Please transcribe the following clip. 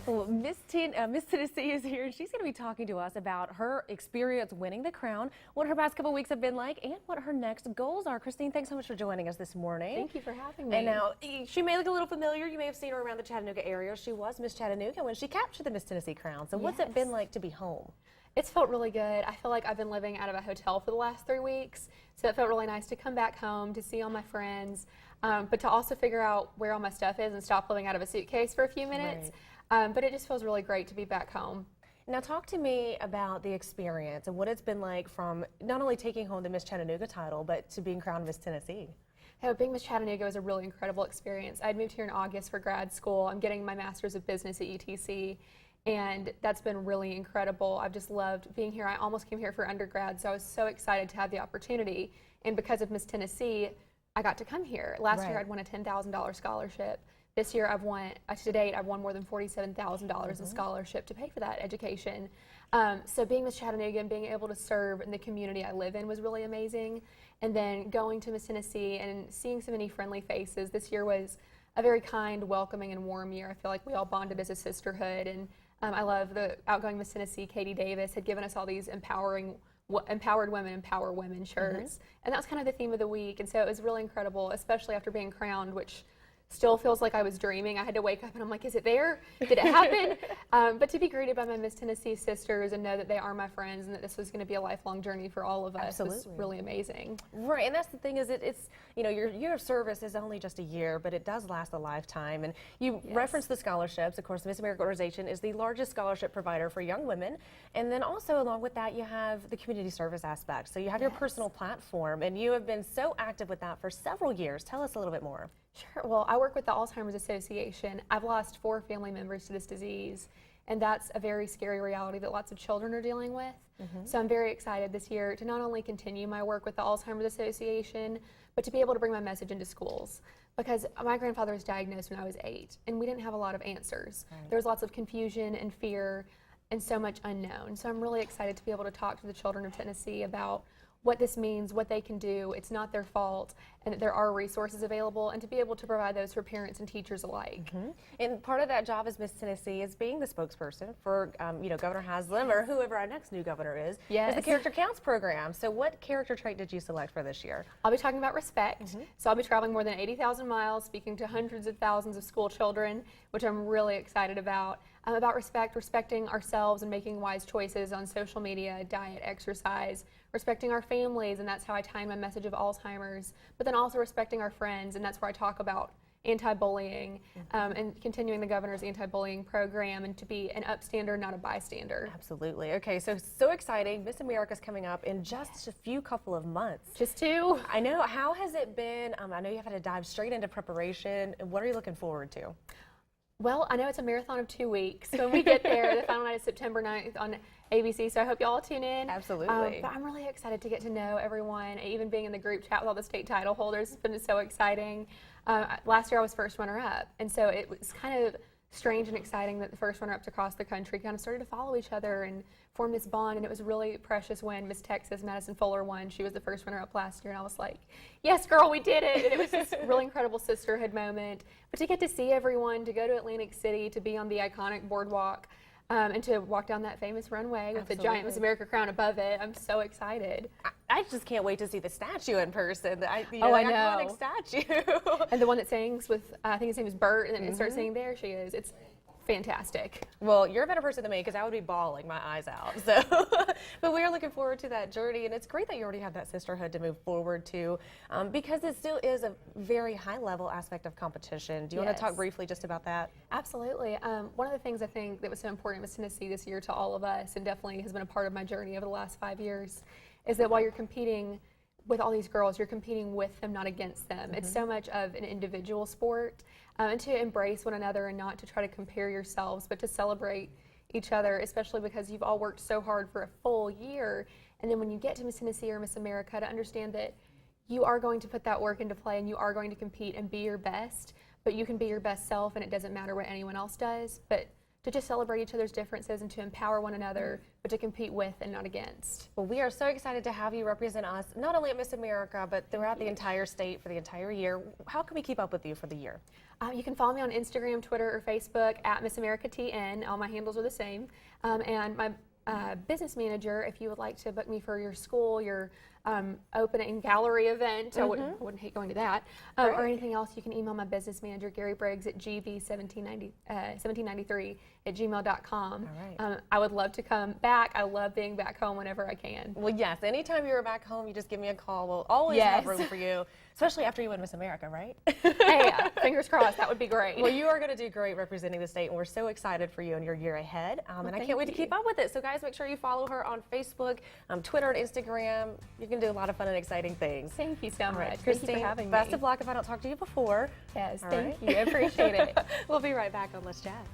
Well, Miss Tennessee is here, and she's going to be talking to us about her experience winning the crown, what her past couple weeks have been like, and what her next goals are. Christine, thanks so much for joining us this morning. Thank you for having me. And now, she may look a little familiar. You may have seen her around the Chattanooga area. She was Miss Chattanooga when she captured the Miss Tennessee crown. So what's it been like to be home? It's felt really good. I feel like I've been living out of a hotel for the last 3 weeks, so it felt really nice to come back home, to see all my friends, but to also figure out where all my stuff is and stop living out of a suitcase for a few minutes. Right. But it just feels really great to be back home. Now talk to me about the experience and what it's been like from not only taking home the Miss Chattanooga title, but to being crowned Miss Tennessee. Being Miss Chattanooga was a really incredible experience. I'd moved here in August for grad school. I'm getting my Master's of Business at UTC, and that's been really incredible. I've just loved being here. I almost came here for undergrad, so I was so excited to have the opportunity. And because of Miss Tennessee, I got to come here. Last year I'd won a $10,000 scholarship. This year to date, I've won more than $47,000 in scholarship to pay for that education. So being Miss Chattanooga and being able to serve in the community I live in was really amazing. And then going to Miss Tennessee and seeing so many friendly faces. This year was a very kind, welcoming, and warm year. I feel like we all bonded as a sisterhood. And I love the outgoing Miss Tennessee, Katie Davis, had given us all these empowered women empower women shirts. And that was kind of the theme of the week. And so it was really incredible, especially after being crowned, which still feels like I was dreaming. I had to wake up and I'm like, is it there? Did it happen? But to be greeted by my Miss Tennessee sisters and know that they are my friends and that this was going to be a lifelong journey for all of us was really amazing. Right, and that's the thing is it's, you know, your service is only just a year, but it does last a lifetime. And you reference the scholarships. Of course, the Miss America organization is the largest scholarship provider for young women. And then also along with that, you have the community service aspect. So you have your personal platform, and you have been so active with that for several years. Tell us a little bit more. Sure. Well, I work with the Alzheimer's Association. I've lost 4 family members to this disease, and that's a very scary reality that lots of children are dealing with. So I'm very excited this year to not only continue my work with the Alzheimer's Association, but to be able to bring my message into schools. Because my grandfather was diagnosed when I was 8, and we didn't have a lot of answers. There was lots of confusion and fear and so much unknown. So I'm really excited to be able to talk to the children of Tennessee about what this means, what they can do. It's not their fault, and that there are resources available, and to be able to provide those for parents and teachers alike. And part of that job as Miss Tennessee is being the spokesperson for, you know, Governor Haslam or whoever our next new governor is the Character Counts program. So what character trait did you select for this year? I'll be talking about respect. So I'll be traveling more than 80,000 miles, speaking to hundreds of thousands of school children, which I'm really excited about. About respect, respecting ourselves and making wise choices on social media, diet, exercise, respecting our families, and that's how I tie in my message of Alzheimer's, but then also respecting our friends, and that's where I talk about anti-bullying and continuing the governor's anti-bullying program, and to be an upstander, not a bystander. Absolutely. Okay, so exciting. Miss America's coming up in just a couple of months. Just 2. I know. How has it been? I know you've had to dive straight into preparation. What are you looking forward to? Well, I know it's a marathon of 2 weeks. When we get there, the final night is September 9th on ABC, so I hope you all tune in. Absolutely. But I'm really excited to get to know everyone. Even being in the group chat with all the state title holders has been so exciting. Last year I was first runner-up, and so it was kind of strange and exciting that the first runner-ups across the country kind of started to follow each other and form this bond, and it was really precious when Miss Texas, Madison Fuller, won. She was the first runner-up last year, and I was like, yes, girl, we did it. And it was this really incredible sisterhood moment. But to get to see everyone, to go to Atlantic City, to be on the iconic boardwalk, and to walk down that famous runway with the giant Miss America crown above it, I'm so excited. I just can't wait to see the statue in person. I know. Iconic statue. And the one that sings with, I think his name is Bert, and then it starts singing, there she is. It's fantastic. Well, you're a better person than me because I would be bawling my eyes out. So, but we are looking forward to that journey, and it's great that you already have that sisterhood to move forward to, because it still is a very high-level aspect of competition. Do you want to talk briefly just about that? Absolutely. One of the things I think that was so important in Miss Tennessee this year to all of us, and definitely has been a part of my journey over the last 5 years, is that while you're competing with all these girls, you're competing with them, not against them. It's so much of an individual sport, and to embrace one another and not to try to compare yourselves, but to celebrate each other, especially because you've all worked so hard for a full year. And then when you get to Miss Tennessee or Miss America, to understand that you are going to put that work into play and you are going to compete and be your best, but you can be your best self, and it doesn't matter what anyone else does. But to just celebrate each other's differences and to empower one another, but to compete with and not against. Well, we are so excited to have you represent us, not only at Miss America, but throughout the entire state for the entire year. How can we keep up with you for the year? You can follow me on Instagram, Twitter, or Facebook at Miss America TN. All my handles are the same. And my business manager, if you would like to book me for your school, your opening gallery event, I wouldn't hate going to that, or anything else, you can email my business manager, Gary Briggs, at gb1793@gmail.com. I would love to come back. I love being back home whenever I can. Well, yes, anytime you're back home, you just give me a call. We'll always have room for you, especially after you win Miss America, right? Hey, fingers crossed, that would be great. Well, you are going to do great representing the state, and we're so excited for you and your year ahead. And I can't wait to keep up with it. So, guys, make sure you follow her on Facebook, Twitter, and Instagram. You can do a lot of fun and exciting things. Thank you so much. Christine, thank you for having me. Best of luck if I don't talk to you before. Yes, All thank you. I appreciate it. We'll be right back on Let's Chat.